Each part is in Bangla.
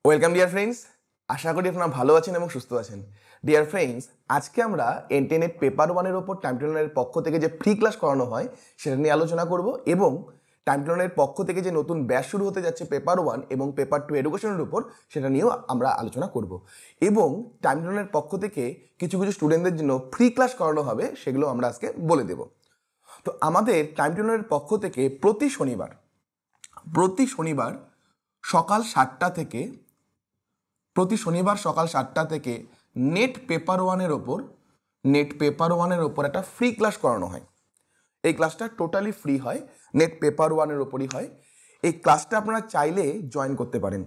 ওয়েলকাম ডিয়ার ফ্রেন্ডস, আশা করি আপনারা ভালো আছেন এবং সুস্থ আছেন। ডিয়ার ফ্রেন্ডস, আজকে আমরা এনটেনেট পেপার ওয়ানের ওপর টাইম টেলরের পক্ষ থেকে যে ফ্রি ক্লাস করানো হয় সেটা নিয়ে আলোচনা করব এবং টাইম টেলরের পক্ষ থেকে যে নতুন ব্যাচ শুরু হতে যাচ্ছে পেপার ওয়ান এবং পেপার টু এডুকেশনের উপর সেটা নিয়েও আমরা আলোচনা করব এবং টাইম টেলরের পক্ষ থেকে কিছু কিছু স্টুডেন্টদের জন্য ফ্রি ক্লাস করানো হবে, সেগুলো আমরা আজকে বলে দেব। তো আমাদের টাইম টেলরের পক্ষ থেকে প্রতি শনিবার সকাল 7টা থেকে নেট পেপার ওয়ানের ওপর একটা ফ্রি ক্লাস করানো হয়। এই ক্লাসটা টোটালি ফ্রি হয়, নেট পেপার ওয়ানের ওপরই হয়। এই ক্লাসটা আপনারা চাইলে জয়েন করতে পারেন।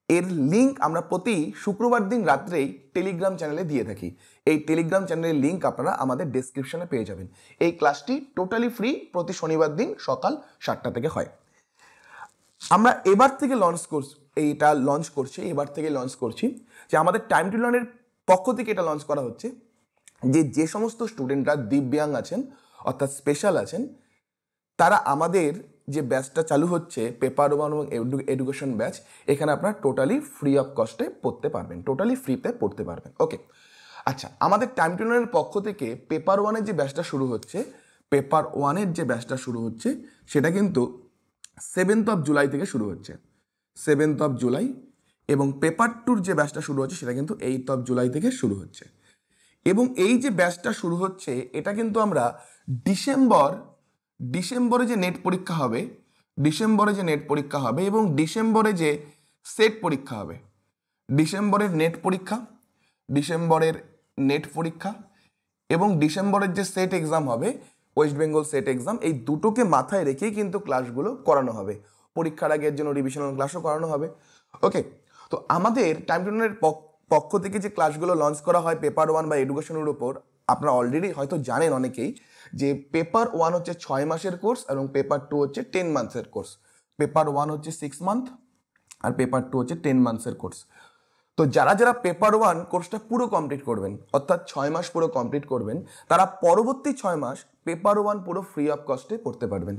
এর লিঙ্ক আমরা প্রতি শুক্রবার দিন রাত্রেই টেলিগ্রাম চ্যানেলে দিয়ে থাকি। এই টেলিগ্রাম চ্যানেলের লিঙ্ক আপনারা আমাদের ডেসক্রিপশনে পেয়ে যাবেন। এই ক্লাসটি টোটালি ফ্রি, প্রতি শনিবার দিন সকাল 7টা থেকে হয়। আমরা এবার থেকে লঞ্চ করছি যে আমাদের টাইম টু লার্নের পক্ষ থেকে এটা লঞ্চ করা হচ্ছে যে সমস্ত স্টুডেন্টরা দিব্যাঙ্গ আছেন অর্থাৎ স্পেশাল আছেন, তারা আমাদের যে ব্যাচটা চালু হচ্ছে পেপার ওয়ান এবং এডুকেশন ব্যাচ, এখানে আপনারা টোটালি ফ্রি অফ কস্টে পড়তে পারবেন, টোটালি ফ্রিতে পড়তে পারবেন। ওকে, আচ্ছা, আমাদের টাইম টু লার্নের পক্ষ থেকে পেপার ওয়ানের যে ব্যাচটা শুরু হচ্ছে সেটা কিন্তু 7th of July থেকে শুরু হচ্ছে, 7th of July, এবং পেপার টুর যে ব্যাচটা শুরু হচ্ছে সেটা কিন্তু 8th of July থেকে শুরু হচ্ছে। এবং এই যে ব্যাচটা শুরু হচ্ছে এটা কিন্তু আমরা ডিসেম্বরে যে নেট পরীক্ষা হবে এবং ডিসেম্বরে যে সেট পরীক্ষা হবে, ডিসেম্বরের নেট পরীক্ষা এবং ডিসেম্বরের যে সেট এক্সাম হবে, ওয়েস্ট বেঙ্গল সেট এক্সাম, এই দুটোকে মাথায় রেখেই কিন্তু ক্লাসগুলো করানো হবে। পরীক্ষার আগের জন্য রিভিশনাল ক্লাসও করানো হবে। ওকে, তো আমাদের টাইম টেলরের পক্ষ থেকে যে ক্লাসগুলো লঞ্চ করা হয় পেপার ওয়ান বা এডুকেশনের উপর, আপনারা অলরেডি হয়তো জানেন অনেকেই যে পেপার ওয়ান হচ্ছে 6 মাসের কোর্স এবং পেপার টু হচ্ছে 10 মান্থসের কোর্স। পেপার ওয়ান হচ্ছে 6 মান্থ আর পেপার টু হচ্ছে 10 মান্থসের কোর্স। তো যারা পেপার ওয়ান কোর্সটা পুরো কমপ্লিট করবেন, অর্থাৎ 6 মাস পুরো কমপ্লিট করবেন, তারা পরবর্তী 6 মাস পেপার ওয়ান পুরো ফ্রি অফ কস্টে পড়তে পারবেন।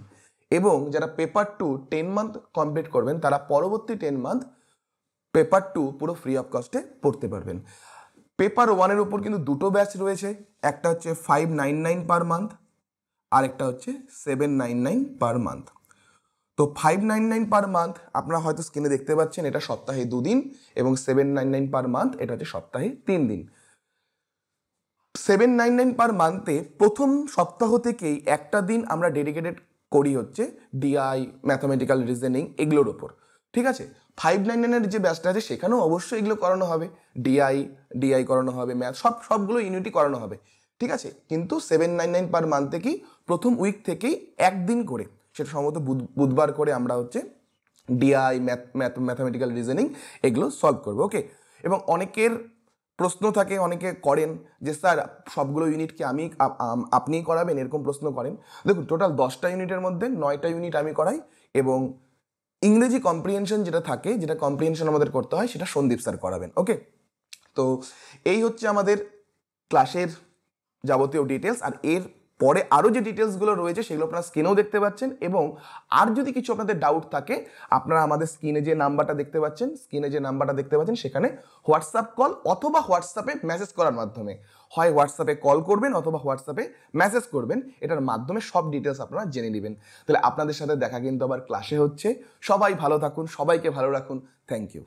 এবং যারা পেপার টু 10 মান্থ কমপ্লিট করবেন, তারা পরবর্তী 10 মান্থ পেপার টু পুরো ফ্রি অফ কস্টে পড়তে পারবেন। পেপার ওয়ানের উপর কিন্তু দুটো ব্যাচ রয়েছে, একটা হচ্ছে 599 পার মান্থ আর একটা হচ্ছে 799 পার মান্থ। তো 599 পার মান্থ আপনারা হয়তো স্ক্রিনে দেখতে পাচ্ছেন, এটা সপ্তাহে 2 দিন, এবং 799 পার মান্থ এটা হচ্ছে সপ্তাহে 3 দিন। 799 পার মান্থে প্রথম সপ্তাহ থেকেই একটা দিন আমরা ডেডিকেটেড করি হচ্ছে ডিআই, ম্যাথামেটিক্যাল রিজনিং, এগুলোর ওপর। ঠিক আছে, 599-এর যে ব্যাচটা আছে সেখানেও অবশ্যই এগুলো করানো হবে, ডিআই করানো হবে, ম্যাথ সবগুলো ইউনিটই করানো হবে। ঠিক আছে, কিন্তু 799 পার মান্থে কি প্রথম উইক থেকেই একদিন করে, সেটা সম্ভবত বুধবার করে আমরা হচ্ছে ডিআই, ম্যাথামেটিক্যাল রিজনিং এগুলো সলভ করবো। ওকে, এবং অনেকের প্রশ্ন থাকে, অনেকে করেন যে স্যার সবগুলো ইউনিট কি আপনিই করাবেন, এরকম প্রশ্ন করেন। দেখুন, টোটাল 10টা ইউনিটের মধ্যে 9টা ইউনিট আমি করাই এবং ইংরেজি কম্প্রিহেনশন যেটা কম্প্রিহেনশন আমাদের করতে হয় সেটা সন্দীপ স্যার করাবেন। ওকে, তো এই হচ্ছে আমাদের ক্লাসের যাবতীয় ডিটেলস। আর এর পরে আরও যে ডিটেলসগুলো রয়েছে সেগুলো আপনারা স্ক্রিনেও দেখতে পাচ্ছেন, এবং আর যদি কিছু আপনাদের ডাউট থাকে আপনারা আমাদের স্ক্রিনে যে নাম্বারটা দেখতে পাচ্ছেন সেখানে হোয়াটসঅ্যাপ কল অথবা হোয়াটসঅ্যাপে মেসেজ করার মাধ্যমে, হয় হোয়াটসঅ্যাপে কল করবেন অথবা হোয়াটসঅ্যাপে মেসেজ করবেন, এটার মাধ্যমে সব ডিটেলস আপনারা জেনে নেবেন। তাহলে আপনাদের সাথে দেখা কিন্তু আবার ক্লাসে হচ্ছে। সবাই ভালো থাকুন, সবাইকে ভালো রাখুন। Thank you.